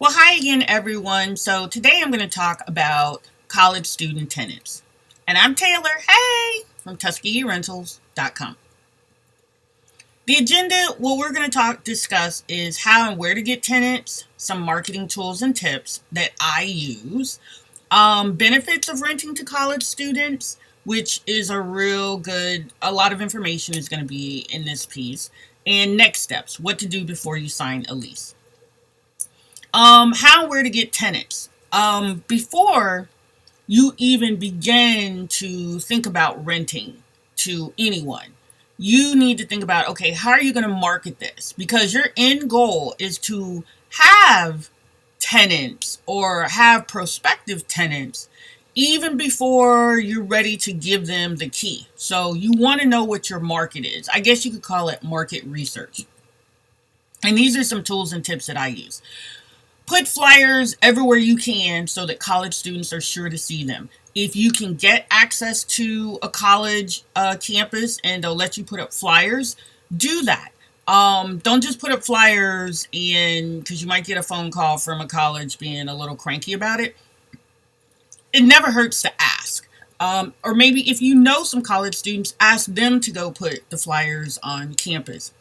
Well, hi again, everyone. So today I'm going to talk about college student tenants. And I'm Taylor, hey, from TuskegeeRentals.com. The agenda, what we're going to discuss is how and where to get tenants, some marketing tools and tips that I use, benefits of renting to college students, which is a lot of information is going to be in this piece, and next steps, what to do before you sign a lease. How and where to get tenants. Before you even begin to think about renting to anyone, you need to think about, okay, how are you going to market this? Because your end goal is to have tenants or have prospective tenants even before you're ready to give them the key. So you want to know what your market is. I guess you could call it market research. And these are some tools and tips that I use. Put flyers everywhere you can so that college students are sure to see them. If you can get access to a college campus and they'll let you put up flyers, do that. Don't just put up flyers because you might get a phone call from a college being a little cranky about it. It never hurts to ask. Or maybe if you know some college students, ask them to go put the flyers on campus.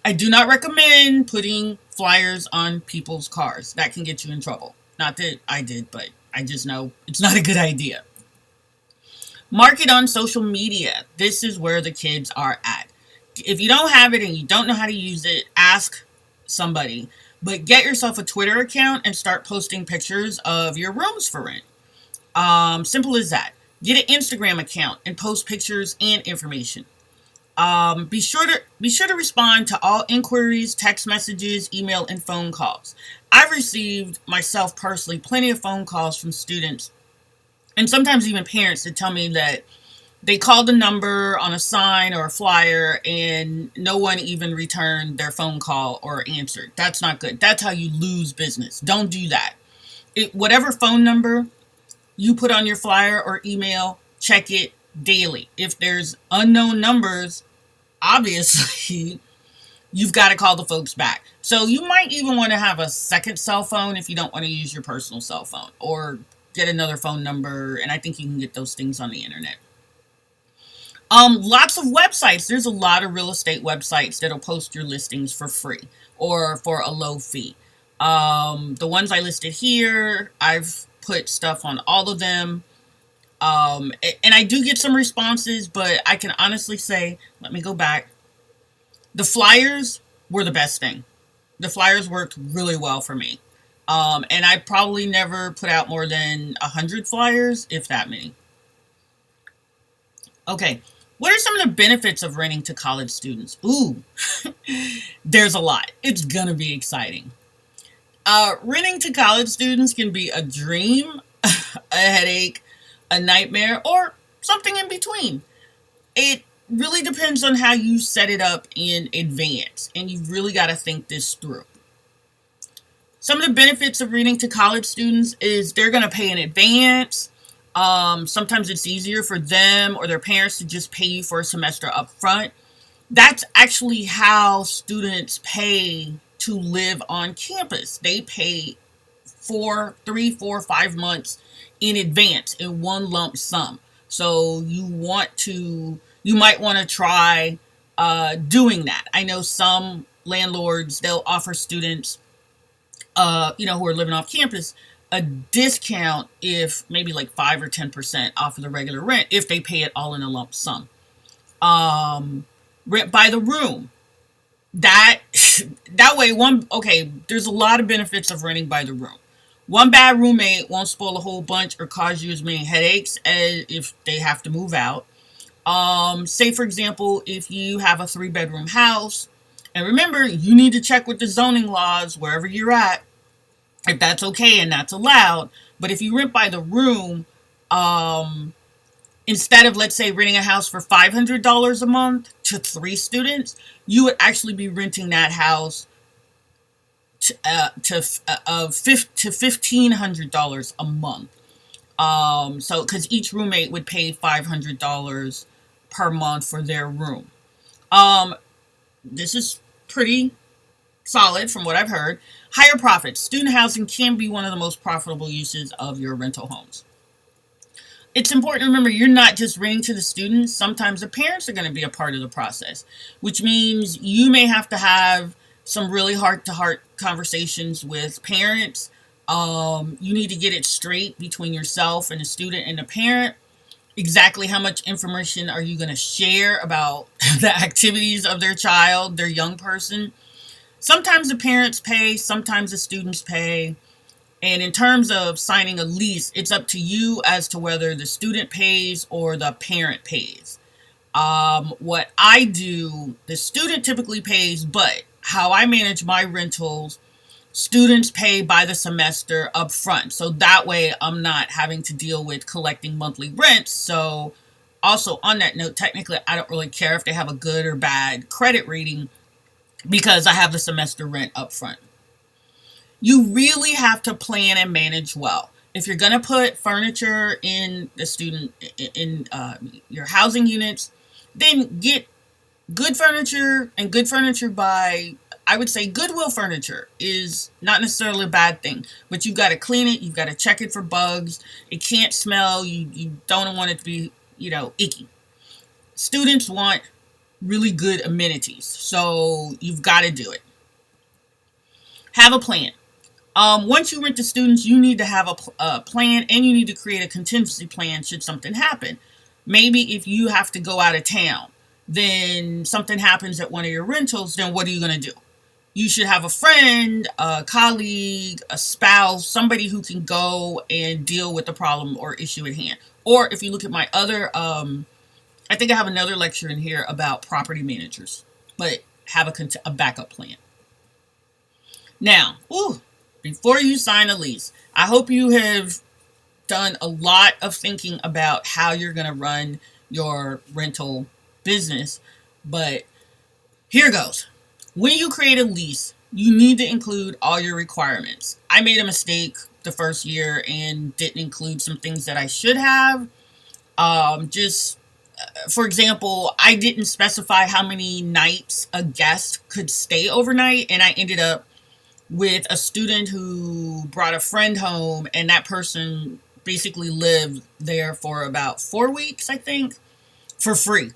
I do not recommend putting flyers on people's cars. That can get you in trouble. Not that I did, but I just know it's not a good idea. Market on social media. This is where the kids are at. If you don't have it and you don't know how to use it, ask somebody. But get yourself a Twitter account and start posting pictures of your rooms for rent. Simple as that. Get an Instagram account and post pictures and information. Be sure to respond to all inquiries, text messages, email, and phone calls. I've received myself personally plenty of phone calls from students and sometimes even parents that tell me that they called a number on a sign or a flyer and no one even returned their phone call or answered. That's not good. That's how you lose business. Don't do that. Whatever phone number you put on your flyer or email, check it daily. If there's unknown numbers, obviously you've got to call the folks back. So you might even want to have a second cell phone if you don't want to use your personal cell phone, or get another phone number, and I think you can get those things on the internet. Lots of websites. There's a lot of real estate websites that'll post your listings for free or for a low fee. The ones I listed here, I've put stuff on all of them. And I do get some responses, but I can honestly say, let me go back. The flyers were the best thing. The flyers worked really well for me. And I probably never put out more than 100 flyers, if that many. Okay. What are some of the benefits of renting to college students? Ooh, there's a lot. It's going to be exciting. Renting to college students can be a dream, a headache, a nightmare, or something in between. It really depends on how you set it up in advance, and you've really got to think this through. Some of the benefits of renting to college students is they're going to pay in advance. Sometimes it's easier for them or their parents to just pay you for a semester up front. That's actually how students pay to live on campus. They pay 3, 4, 5 months in advance in one lump sum. So you might want to try doing that. I know some landlords, they'll offer students, who are living off campus, a discount if maybe like 5 or 10% off of the regular rent if they pay it all in a lump sum. Rent by the room. That way, there's a lot of benefits of renting by the room. One bad roommate won't spoil a whole bunch or cause you as many headaches as if they have to move out. Say, for example, if you have a 3-bedroom house, and remember, you need to check with the zoning laws wherever you're at, if that's okay and that's allowed. But if you rent by the room, instead of, let's say, renting a house for $500 a month to 3 students, you would actually be renting that house to $1,500 a month. Because each roommate would pay $500 per month for their room. This is pretty solid from what I've heard. Higher profits. Student housing can be one of the most profitable uses of your rental homes. It's important to remember you're not just renting to the students. Sometimes the parents are going to be a part of the process, which means you may have to have some really heart to heart conversations with parents. You need to get it straight between yourself and the student and the parent. Exactly how much information are you going to share about the activities of their child, their young person? Sometimes the parents pay, sometimes the students pay. And in terms of signing a lease, it's up to you as to whether the student pays or the parent pays. What I do, the student typically pays, but how I manage my rentals, students pay by the semester up front. So that way I'm not having to deal with collecting monthly rents. So also on that note, technically I don't really care if they have a good or bad credit rating because I have the semester rent up front. You really have to plan and manage well. If you're going to put furniture in the student in your housing units, then get good furniture, and good furniture by, I would say, Goodwill furniture is not necessarily a bad thing, but you've got to clean it, you've got to check it for bugs. It can't smell. You don't want it to be, icky. Students want really good amenities, so you've got to do it. Have a plan. Once you rent to students, you need to have a plan, and you need to create a contingency plan should something happen. Maybe if you have to go out of town, then something happens at one of your rentals, then what are you going to do? You should have a friend, a colleague, a spouse, somebody who can go and deal with the problem or issue at hand. Or if you look at my other, I think I have another lecture in here about property managers, but have a backup plan. Now, before you sign a lease, I hope you have done a lot of thinking about how you're going to run your rental business, but here goes. When you create a lease, you need to include all your requirements. I made a mistake the first year and didn't include some things that I should have. For example, I didn't specify how many nights a guest could stay overnight, and I ended up with a student who brought a friend home, and that person basically lived there for about 4 weeks, I think, for free.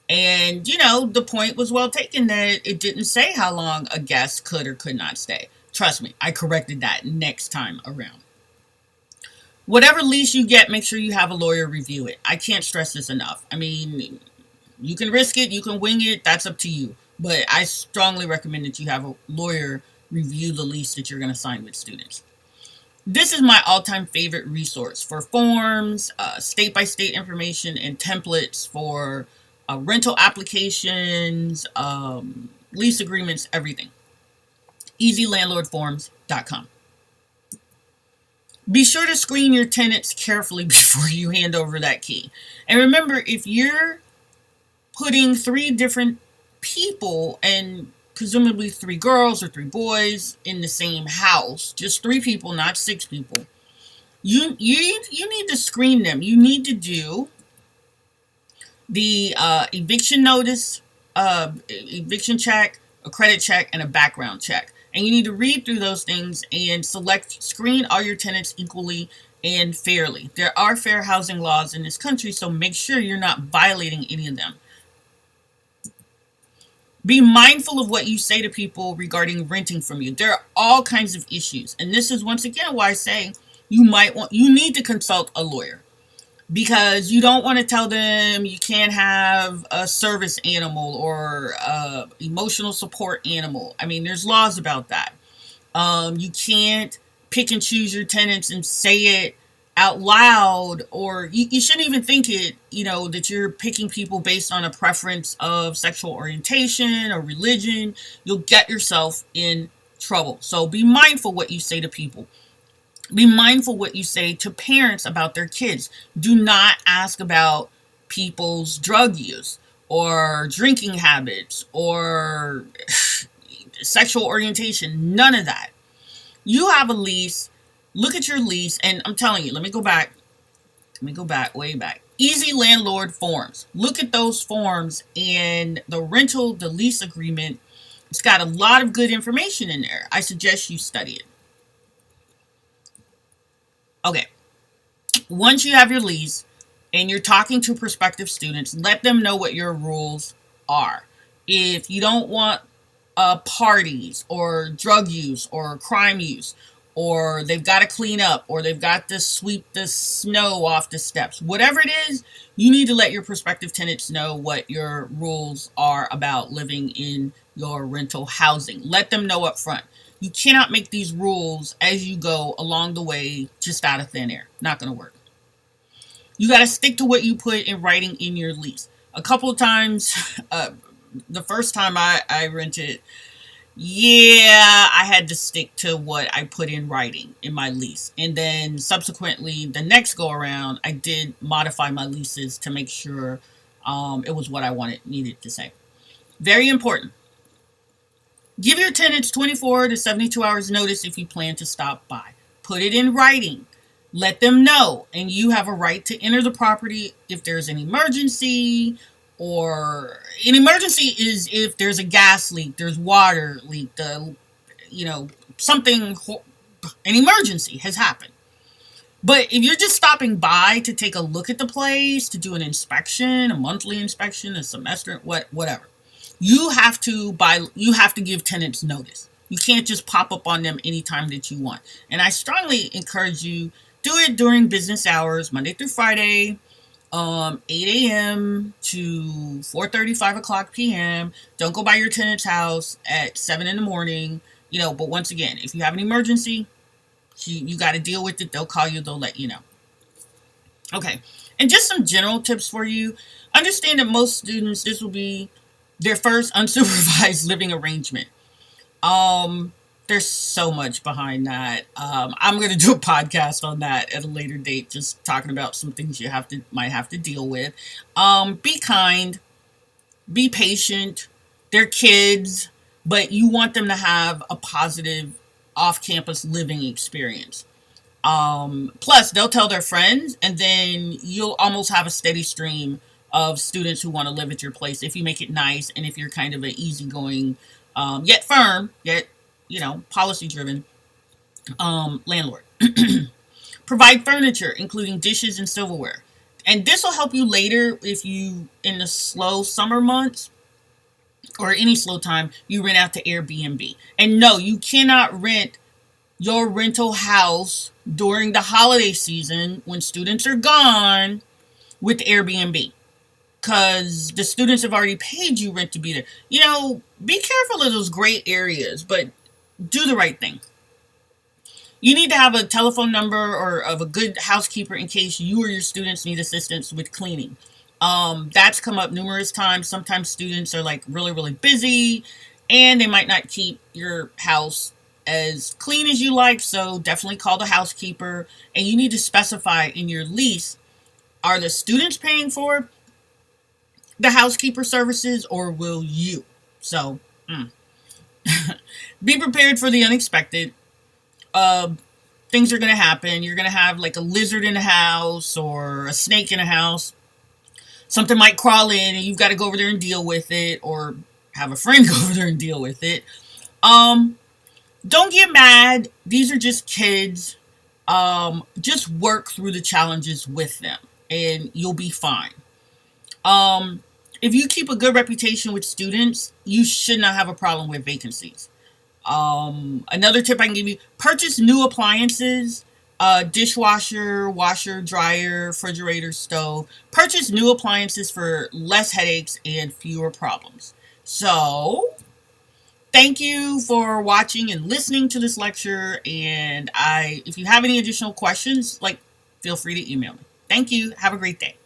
And, the point was well taken that it didn't say how long a guest could or could not stay. Trust me, I corrected that next time around. Whatever lease you get, make sure you have a lawyer review it. I can't stress this enough. I mean, you can risk it, you can wing it, that's up to you. But I strongly recommend that you have a lawyer review the lease that you're going to sign with students. This is my all-time favorite resource for forms, state-by-state information, and templates for rental applications, lease agreements, everything. EasyLandlordForms.com. Be sure to screen your tenants carefully before you hand over that key. And remember, if you're putting 3 different people, and presumably 3 girls or 3 boys in the same house, just 3 people, not 6 people, you need to screen them. You need to do the eviction notice, eviction check, a credit check, and a background check. And you need to read through those things and screen all your tenants equally and fairly. There are fair housing laws in this country, so make sure you're not violating any of them. Be mindful of what you say to people regarding renting from you. There are all kinds of issues. And this is once again why I say you need to consult a lawyer, because you don't want to tell them you can't have a service animal or emotional support animal. I mean, there's laws about that. You can't pick and choose your tenants and say it out loud, or you shouldn't even think it, that you're picking people based on a preference of sexual orientation or religion. You'll get yourself in trouble. So be mindful what you say to people. Be mindful what you say to parents about their kids. Do not ask about people's drug use or drinking habits or sexual orientation. None of that. You have a lease. Look at your lease, and I'm telling you, let me go back way back. Easy Landlord Forms. Look at those forms, and the lease agreement It's got a lot of good information in there. I suggest you study it. Okay. Once you have your lease and you're talking to prospective students, let them know what your rules are. If you don't want parties or drug use or crime use, or they've got to clean up, or they've got to sweep the snow off the steps, whatever it is, you need to let your prospective tenants know what your rules are about living in your rental housing. Let them know up front. You cannot make these rules as you go along the way just out of thin air. Not going to work. You got to stick to what you put in writing in your lease. A couple of times, the first time I rented, yeah, I had to stick to what I put in writing in my lease. And then subsequently, the next go around, I did modify my leases to make sure it was what I needed to say. Very important. Give your tenants 24 to 72 hours notice if you plan to stop by. Put it in writing. Let them know. And you have a right to enter the property if there's an emergency, or an emergency is if there's a gas leak, there's water leak, something, an emergency has happened. But if you're just stopping by to take a look at the place, to do an inspection, a monthly inspection, a semester, whatever, you have to give tenants notice. You can't just pop up on them anytime that you want. And I strongly encourage you, do it during business hours, Monday through Friday, 8 a.m. to 4:30, 5 o'clock p.m. Don't go by your tenant's house at 7 in the morning. But once again, if you have an emergency, you got to deal with it. They'll call you. They'll let you know. Okay. And just some general tips for you. Understand that most students, this will be their first unsupervised living arrangement. There's so much behind that. I'm going to do a podcast on that at a later date, just talking about some things you might have to deal with. Be kind, be patient. They're kids, but you want them to have a positive off-campus living experience. Plus, they'll tell their friends, and then you'll almost have a steady stream of students who want to live at your place if you make it nice and if you're kind of an easygoing, yet firm, yet policy-driven landlord. Provide furniture, including dishes and silverware. And this will help you later if you, in the slow summer months or any slow time, you rent out to Airbnb. And no, you cannot rent your rental house during the holiday season when students are gone with Airbnb, because the students have already paid you rent to be there. Be careful of those gray areas, but do the right thing. You need to have a telephone number or of a good housekeeper in case you or your students need assistance with cleaning. That's come up numerous times. Sometimes students are like really, really busy and they might not keep your house as clean as you like. So definitely call the housekeeper, and you need to specify in your lease, are the students paying for the housekeeper services or will you? So, be prepared for the unexpected. Things are going to happen. You're going to have like a lizard in the house or a snake in the house. Something might crawl in and you've got to go over there and deal with it, or have a friend go over there and deal with it. Don't get mad. These are just kids. Just work through the challenges with them and you'll be fine. If you keep a good reputation with students, you should not have a problem with vacancies. Another tip I can give you, purchase new appliances, dishwasher, washer, dryer, refrigerator, stove. Purchase new appliances for less headaches and fewer problems. So, thank you for watching and listening to this lecture. And if you have any additional questions, feel free to email me. Thank you. Have a great day.